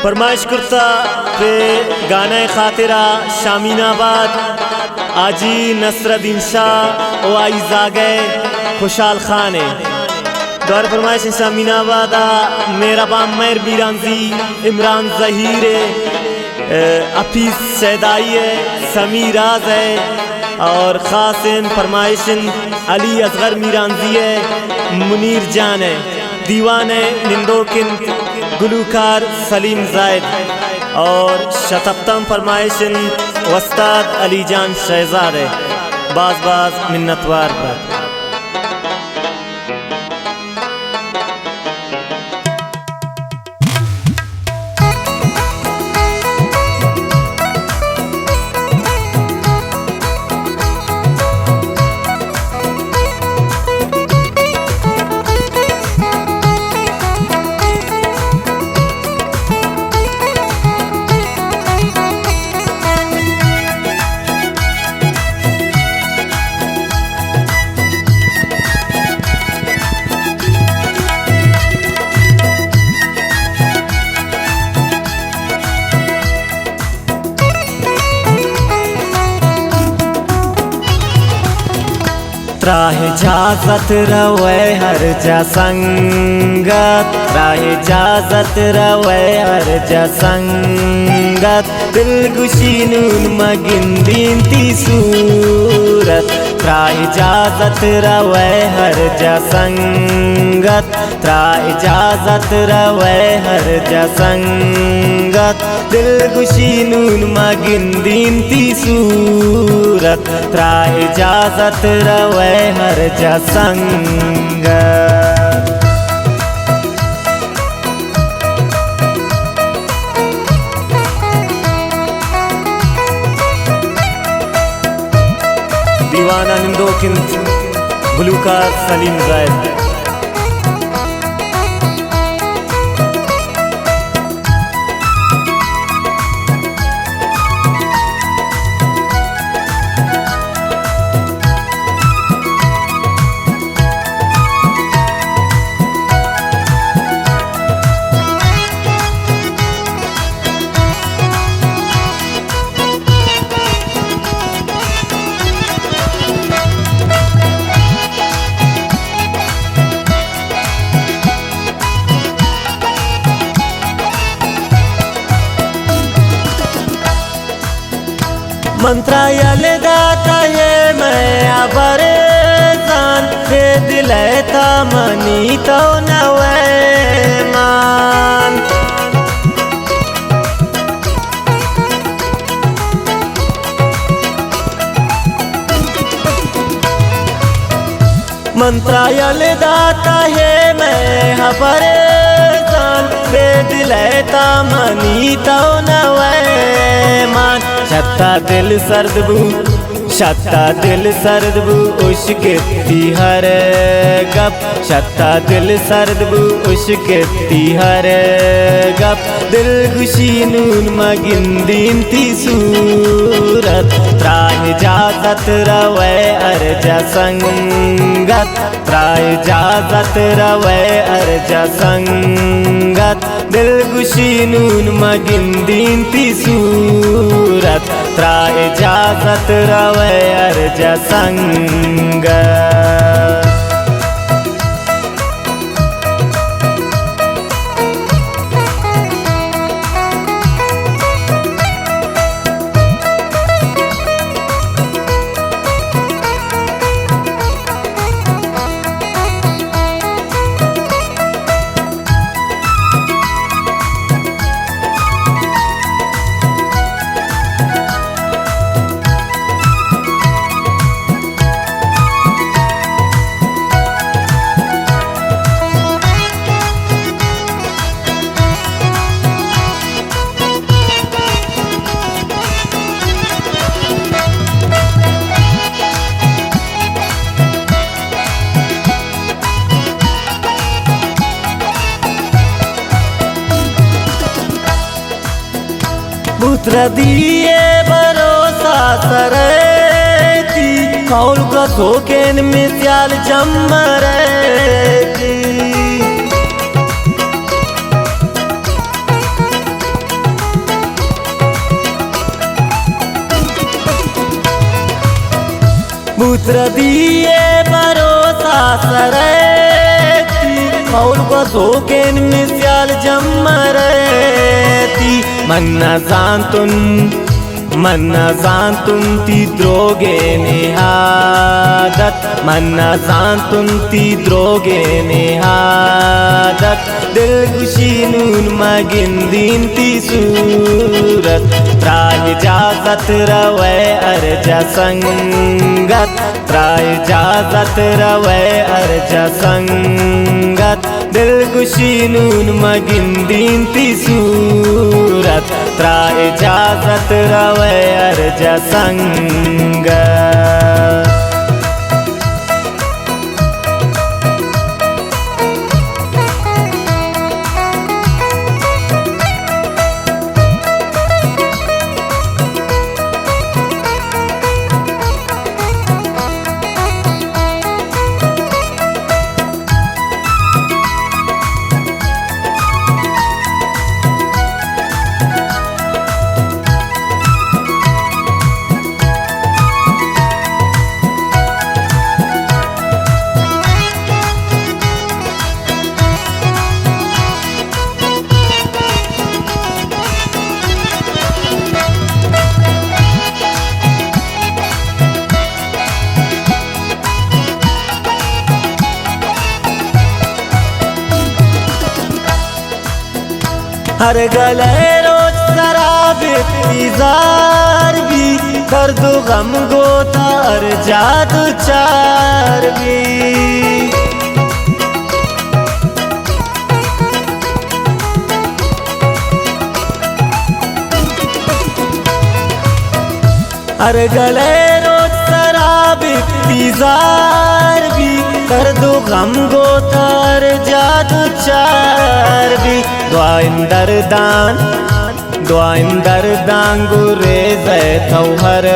फरमाइश करता पे गाना खातिरा शामीनाबाद आजी नसरुद्दीन शाह ओ आई जागे खुशाल खान दौर फरमाइश शामीनाबाद मेरा बाम मैर बीरानजी इमरान जहीर अफीस शहदाई है समीराज है और ख़ास फरमाइश अली असगर मीरानजी है मुनीर जान है दीवान है निंदोकिन गुलूकार सलीम जायद और शतफ्तम फरमाइश वस्ताद अली जान शहजाद है बाज बाज मिन्नतवार पर राह इजाजत रवे हर जा संगत राह इजाजत रवे हर जा संगत दिलगुशी नून मगिंदीन ती सूरत राह इजाजत रवे हर जा संगत राह इजाजत रवे हर जा संगत दिलगुशी नून मगिंदीन ती सूरत राह इजाजत रवे हर जा संगत दीवाना निंदोकिन गुलूकार सलीम जायद मंत्रालय दाता ये मैं अबरे जान से दिलता मनी तो नवे मान मंत्रालय दाता है मैं अबरे जान से दिलता मनी तो नवे मान शत्ता दिल सर्द बू उश्कती हर गप शत्ता दिल सर्द बू उश्कती हर गप दिल गुशी नून मगिंदीन ती सूरत राह इजाजत रवे अर्जा संगत राह इजाजत रवे अर्जा संगत दिल गुशी नून मगिंदीन ती सूरत राह इजाजत रवे अर्जा संगत पुत्र दिए भरोसा सरती कौल का धोखेन में स्याल जम रहती ब्रदिए भरोसा सरेती और बसोकेन मिस्याल जम्मरेती मन्ना जान्तुन ती द्रोगे निहादत मन्ना जान्तुन ती द्रोगे निहादत दिल खुशी नून मगिंदीन ती सूरत त्राय इजाजत रवे अर्जा संगत त्राय इजाजत रवे अर्जा संगत दिल खुशी नून मगिंदीन ती सूरत त्राय इजाजत रवे अर्जा संगत हर गले रोज शराब इंतजार भी दर्द गम गोता हर जादू चार भी हर गले रोज शराब इंतजार भी दर्द गम गोता हर जादू चार भी दुआइन दरदान गुरेज़ तो हर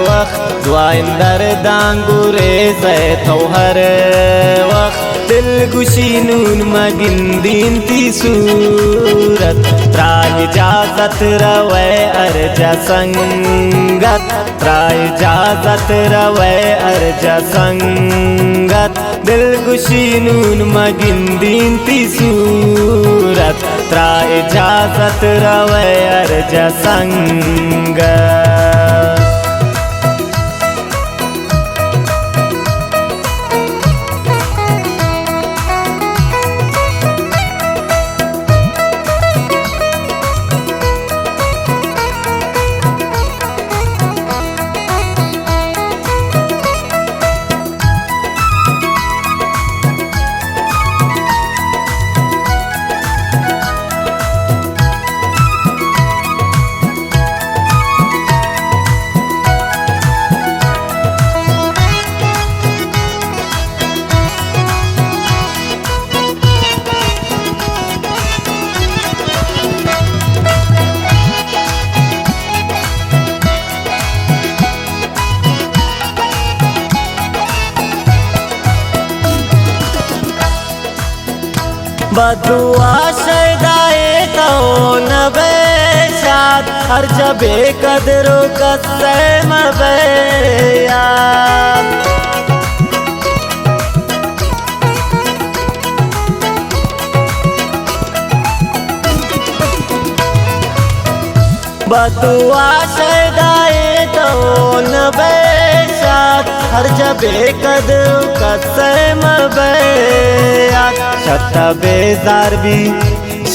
वक्त दुआइन दरदान गुरेज़ तो हर वक्त दिल खुशी नून मगिंदीन ती सूरत त्राय इजाजत रवे अर्जा संगत त्राय इजाजत रवे अर्जा संगत दिल खुशी नून मगिंदीन ती सूरत त्राय इजाजत रवे अर्जा संगत बदुआ शैदाए तो नबेशात हर जबे कदरो कसम बेया बदुआ शैदाए तो नबेशात हर जबे कदरो कसम बेया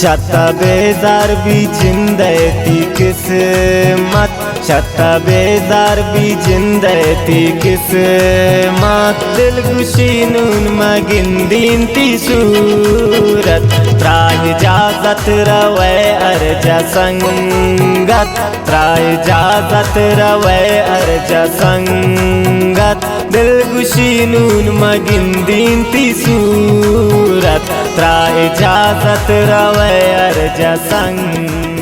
शत बेजार भी जिंदती किस्मत शत बेजार भी जिंदती किस्मत दिल खुशी नून मगिंदीन ती सूरत त्राय इजाजत रवे अर्जा संगत त्राय इजाजत रवे अर्जा संगत दिल खुशी नून मगिंदीन ती सूरत त्राय इजाजत रवे अर्जा संगत